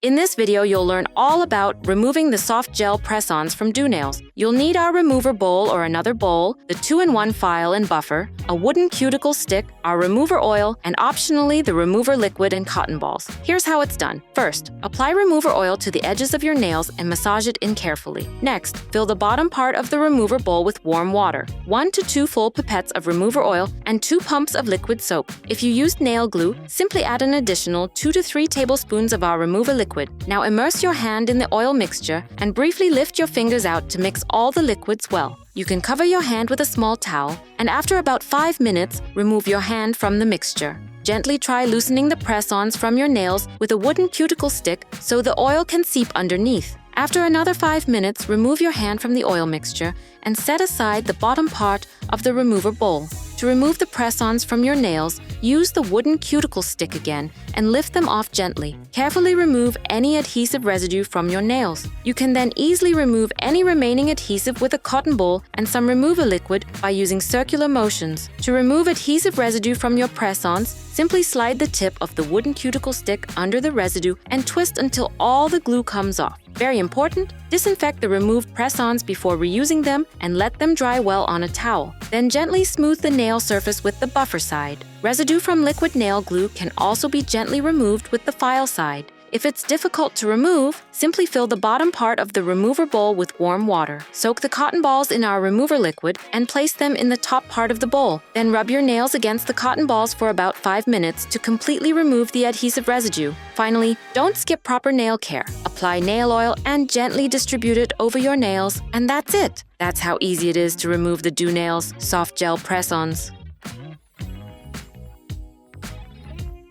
In this video, you'll learn all about removing the soft gel press-ons from Doonails. You'll need our remover bowl or another bowl, the 2-in-1 file and buffer, a wooden cuticle stick, our remover oil, and optionally the remover liquid and cotton balls. Here's how it's done. First, apply remover oil to the edges of your nails and massage it in carefully. Next, fill the bottom part of the remover bowl with warm water, 1 to 2 full pipettes of remover oil, and 2 pumps of liquid soap. If you used nail glue, simply add an additional 2 to 3 tablespoons of our remover liquid. Now immerse your hand in the oil mixture and briefly lift your fingers out to mix all the liquids well. You can cover your hand with a small towel, and after about 5 minutes, remove your hand from the mixture. Gently try loosening the press-ons from your nails with a wooden cuticle stick so the oil can seep underneath. After another 5 minutes, remove your hand from the oil mixture and set aside the bottom part of the remover bowl. To remove the press-ons from your nails, use the wooden cuticle stick again and lift them off gently. Carefully remove any adhesive residue from your nails. You can then easily remove any remaining adhesive with a cotton ball and some remover liquid by using circular motions. To remove adhesive residue from your press-ons, simply slide the tip of the wooden cuticle stick under the residue and twist until all the glue comes off. Very important, disinfect the removed press-ons before reusing them and let them dry well on a towel. Then gently smooth the nail surface with the buffer side. Residue from liquid nail glue can also be gently removed with the file side. If it's difficult to remove, simply fill the bottom part of the remover bowl with warm water. Soak the cotton balls in our remover liquid and place them in the top part of the bowl. Then rub your nails against the cotton balls for about 5 minutes to completely remove the adhesive residue. Finally, don't skip proper nail care. Apply nail oil and gently distribute it over your nails, and that's it. That's how easy it is to remove the Doonails Soft Gel Press-Ons.